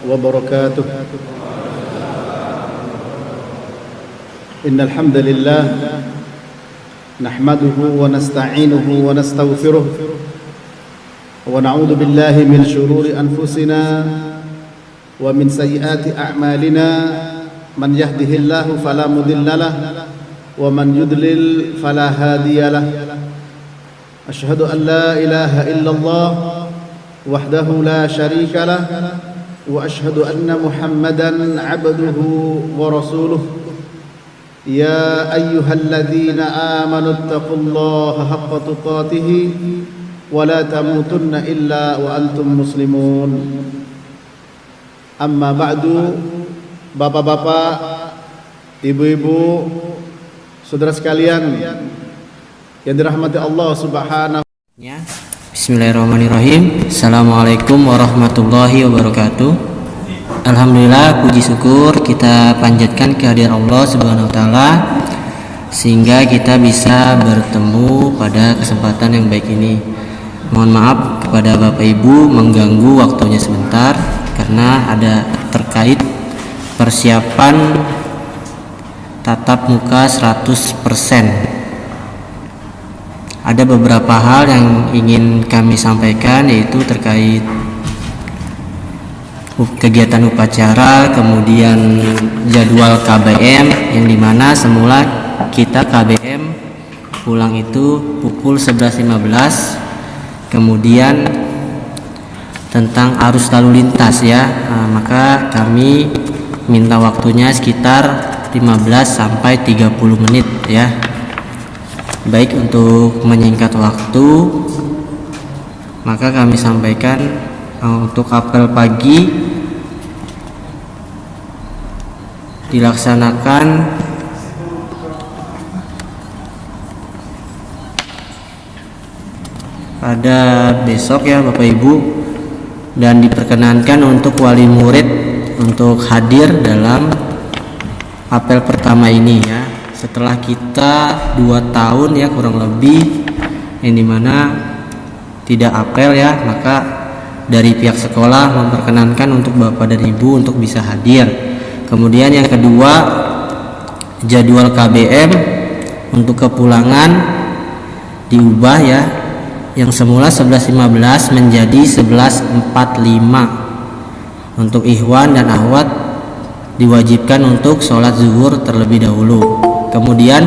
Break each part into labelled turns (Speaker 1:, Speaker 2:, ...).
Speaker 1: وبركاته. إن الحمد لله نحمده ونستعينه ونستغفره ونعوذ بالله من شرور أنفسنا ومن سيئات أعمالنا. من يهده الله فلا مضل له ومن يضلل فلا هادي له. أشهد أن لا إله إلا الله وحده لا شريك له وأشهد أن محمدا عبده ورسوله. يا أيها الذين آمنوا اتقوا الله حق تقاته ولا تموتن إلا وأنتم مسلمون. Amma ba'du, bapak-bapak, ibu-ibu, saudara sekalian yang dirahmati Allah Subhanahu.
Speaker 2: Bismillahirrahmanirrahim. Assalamualaikum warahmatullahi wabarakatuh. Alhamdulillah, puji syukur kita panjatkan kehadiran Allah Subhanahu wa taala sehingga kita bisa bertemu pada kesempatan yang baik ini. Mohon maaf kepada Bapak Ibu mengganggu waktunya sebentar karena ada terkait persiapan tatap muka 100%. Ada beberapa hal yang ingin kami sampaikan, yaitu terkait kegiatan upacara, kemudian jadwal KBM, yang dimana semula kita KBM pulang itu pukul 11.15, kemudian tentang arus lalu lintas ya, maka kami minta waktunya sekitar 15 sampai 30 menit ya. Baik, untuk menyingkat waktu maka kami sampaikan untuk apel pagi dilaksanakan pada besok ya Bapak Ibu, dan diperkenankan untuk wali murid untuk hadir dalam apel pertama ini ya. Setelah kita 2 tahun ya kurang lebih yang dimana tidak apel ya, maka dari pihak sekolah memperkenankan untuk Bapak dan Ibu untuk bisa hadir. Kemudian yang kedua, jadwal KBM untuk kepulangan diubah ya, yang semula 11.15 menjadi 11.45. Untuk ikhwan dan akhwat diwajibkan untuk sholat zuhur terlebih dahulu. Kemudian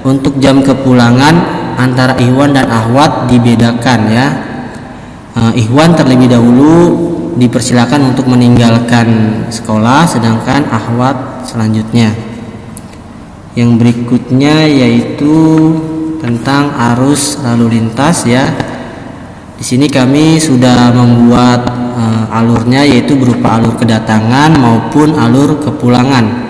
Speaker 2: untuk jam kepulangan antara ikhwan dan akhwat dibedakan ya. Ikhwan terlebih dahulu dipersilakan untuk meninggalkan sekolah, sedangkan akhwat selanjutnya. Yang berikutnya yaitu tentang arus lalu lintas ya. Di sini kami sudah membuat alurnya, yaitu berupa alur kedatangan maupun alur kepulangan,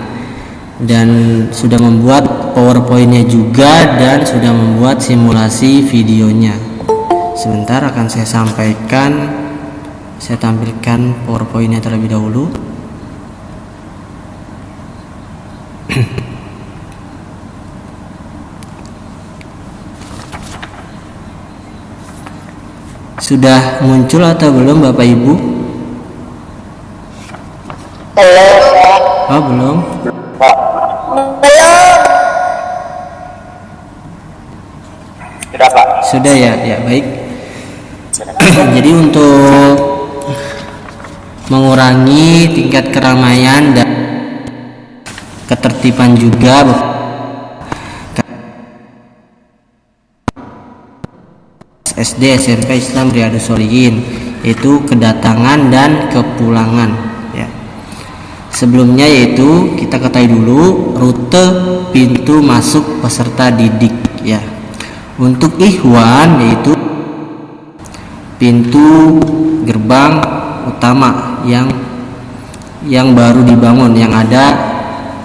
Speaker 2: dan sudah membuat PowerPoint-nya juga dan sudah membuat simulasi videonya. Sebentar akan saya sampaikan, saya tampilkan PowerPoint-nya terlebih dahulu. Sudah muncul atau belum Bapak Ibu?
Speaker 3: Belum.
Speaker 2: Oh, belum.
Speaker 3: Sudah Pak.
Speaker 2: Sudah ya, ya baik. Jadi untuk mengurangi tingkat keramaian dan ketertiban juga, SD SMP Islam Riyadhus Shalihin, yaitu kedatangan dan kepulangan ya. Sebelumnya yaitu kita ketahui dulu rute pintu masuk peserta didik ya. Untuk ikhwan yaitu pintu gerbang utama yang baru dibangun, yang ada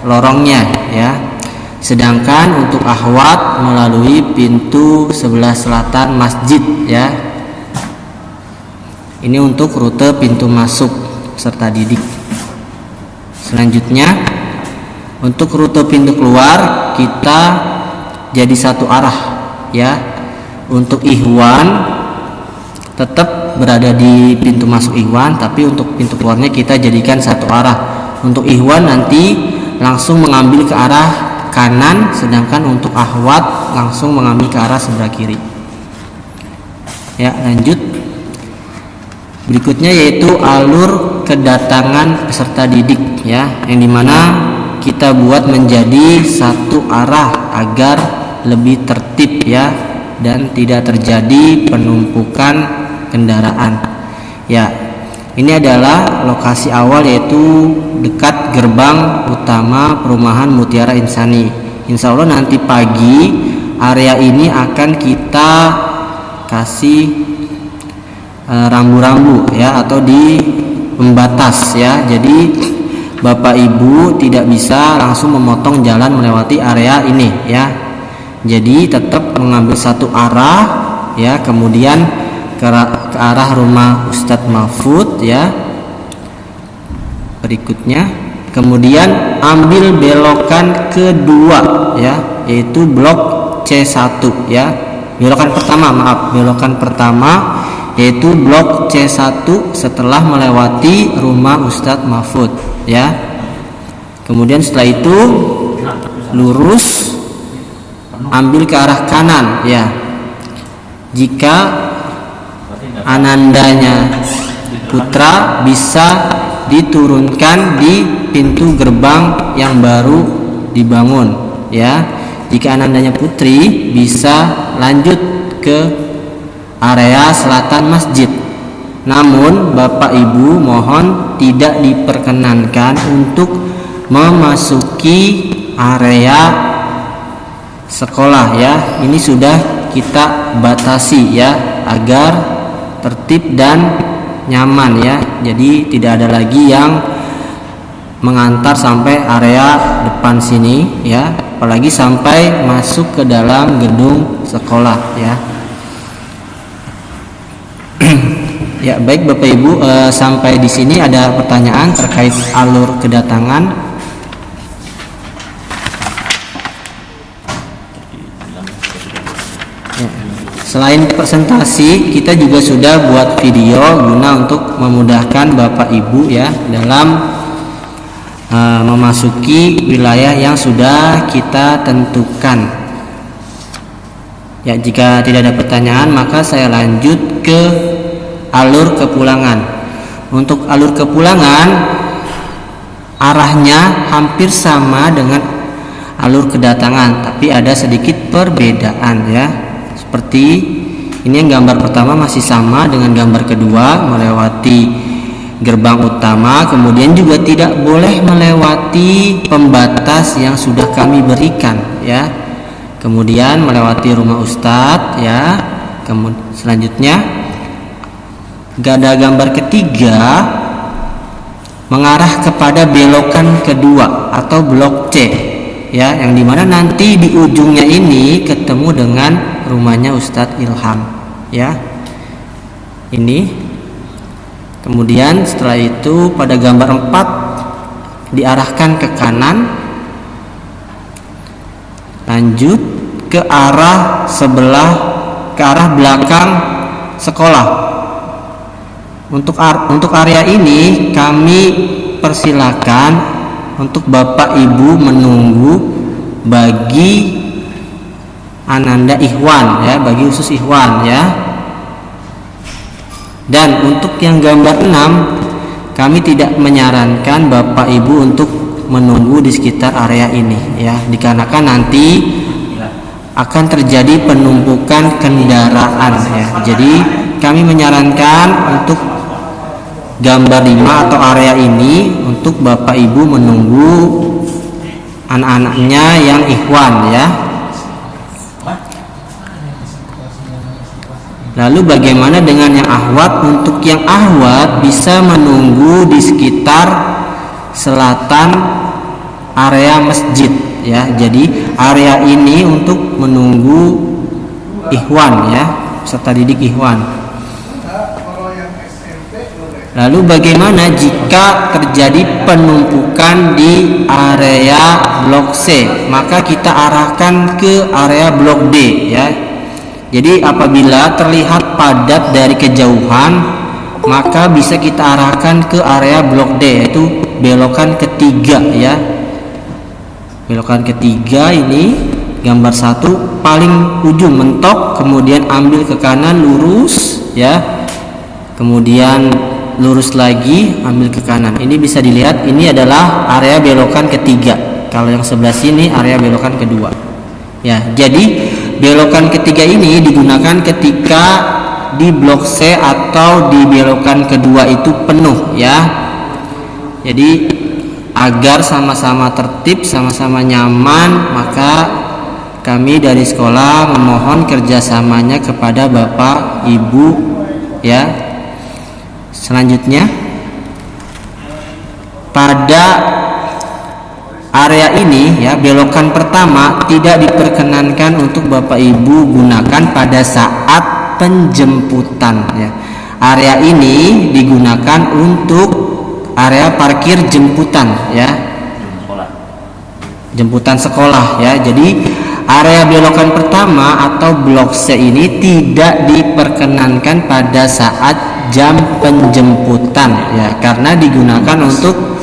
Speaker 2: lorongnya ya. Sedangkan untuk akhwat melalui pintu sebelah selatan masjid ya. Ini untuk rute pintu masuk peserta didik. Selanjutnya untuk rute pintu keluar kita jadi satu arah ya. Untuk ikhwan tetap berada di pintu masuk Ikhwan, tapi untuk pintu keluarnya kita jadikan satu arah. Untuk Ikhwan nanti langsung mengambil ke arah kanan, sedangkan untuk akhwat langsung mengambil ke arah sebelah kiri. Ya, lanjut. Berikutnya yaitu alur kedatangan peserta didik, ya, yang dimana kita buat menjadi satu arah agar lebih tertib, ya, dan tidak terjadi penumpukan kendaraan. Ya, ini adalah lokasi awal yaitu dekat gerbang utama perumahan Mutiara Insani. Insya Allah nanti pagi area ini akan kita kasih rambu-rambu, ya, atau di pembatas, ya. Jadi Bapak Ibu tidak bisa langsung memotong jalan melewati area ini, ya. Jadi tetap mengambil satu arah, ya, kemudian ke arah rumah Ustadz Mahfud, ya. Berikutnya kemudian ambil belokan kedua, ya, yaitu blok C1, ya. Belokan pertama yaitu blok C1 setelah melewati rumah Ustadz Mahfud, ya. Kemudian setelah itu lurus ambil ke arah kanan, ya. Jika anandanya putra bisa diturunkan di pintu gerbang yang baru dibangun, ya. Jika anandanya putri bisa lanjut ke area selatan masjid. Namun Bapak Ibu mohon tidak diperkenankan untuk memasuki area sekolah, ya. Ini sudah kita batasi, ya, agar tertib dan nyaman, ya. Jadi tidak ada lagi yang mengantar sampai area depan sini, ya, apalagi sampai masuk ke dalam gedung sekolah, ya. Ya, baik Bapak Ibu, sampai di sini ada pertanyaan terkait alur kedatangan. Selain presentasi, kita juga sudah buat video guna untuk memudahkan Bapak Ibu, ya, dalam memasuki wilayah yang sudah kita tentukan. Ya, jika tidak ada pertanyaan, maka saya lanjut ke alur kepulangan. Untuk alur kepulangan, arahnya hampir sama dengan alur kedatangan, tapi ada sedikit perbedaan, ya. Seperti ini, yang gambar pertama masih sama dengan gambar kedua, melewati gerbang utama, kemudian juga tidak boleh melewati pembatas yang sudah kami berikan, ya. Kemudian melewati rumah Ustadz, ya. Kemudian selanjutnya gambar ketiga mengarah kepada belokan kedua atau blok C, ya, yang dimana nanti di ujungnya ini ketemu dengan rumahnya Ustadz Ilham, ya. Ini kemudian setelah itu pada gambar 4 diarahkan ke kanan, lanjut ke arah belakang sekolah. Untuk area ini kami persilakan untuk Bapak Ibu menunggu bagi ananda Ikhwan, ya, bagi khusus Ikhwan, ya. Dan untuk yang gambar 6, kami tidak menyarankan Bapak Ibu untuk menunggu di sekitar area ini, ya, dikarenakan nanti akan terjadi penumpukan kendaraan, ya. Jadi kami menyarankan untuk gambar 5 atau area ini untuk Bapak Ibu menunggu anak-anaknya yang Ikhwan, ya. Lalu bagaimana dengan yang akhwat? Untuk yang akhwat bisa menunggu di sekitar selatan area masjid, ya. Jadi area ini untuk menunggu Ikhwan, ya, peserta didik Ikhwan. Lalu bagaimana jika terjadi penumpukan di area blok C? Maka kita arahkan ke area blok D, ya. Jadi apabila terlihat padat dari kejauhan, maka bisa kita arahkan ke area blok D, yaitu belokan ketiga ya. Belokan ketiga ini gambar 1, paling ujung mentok, kemudian ambil ke kanan lurus ya. Kemudian lurus lagi, ambil ke kanan. Ini bisa dilihat, ini adalah area belokan ketiga. Kalau yang sebelah sini area belokan kedua. Ya, jadi belokan ketiga ini digunakan ketika di blok C atau di belokan kedua itu penuh ya. Jadi agar sama-sama tertib, sama-sama nyaman, maka kami dari sekolah memohon kerjasamanya kepada Bapak Ibu ya. Selanjutnya, pada area ini ya, belokan pertama tidak diperkenankan untuk Bapak Ibu gunakan pada saat penjemputan ya. Area ini digunakan untuk area parkir jemputan ya. Jemputan sekolah ya. Jadi area belokan pertama atau blok C ini tidak diperkenankan pada saat jam penjemputan ya, karena digunakan untuk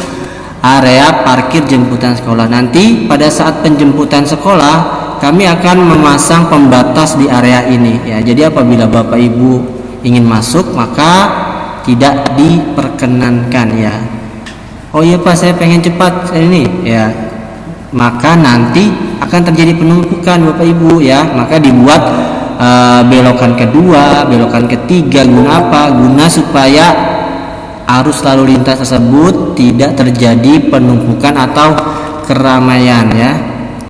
Speaker 2: area parkir jemputan sekolah. Nanti pada saat penjemputan sekolah kami akan memasang pembatas di area ini ya. Jadi apabila Bapak Ibu ingin masuk maka tidak diperkenankan ya. Oh iya Pak, saya pengen cepat ini ya, maka nanti akan terjadi penumpukan Bapak Ibu ya. Maka dibuat belokan kedua, belokan ketiga. Guna apa? Guna supaya arus lalu lintas tersebut tidak terjadi penumpukan atau keramaian ya.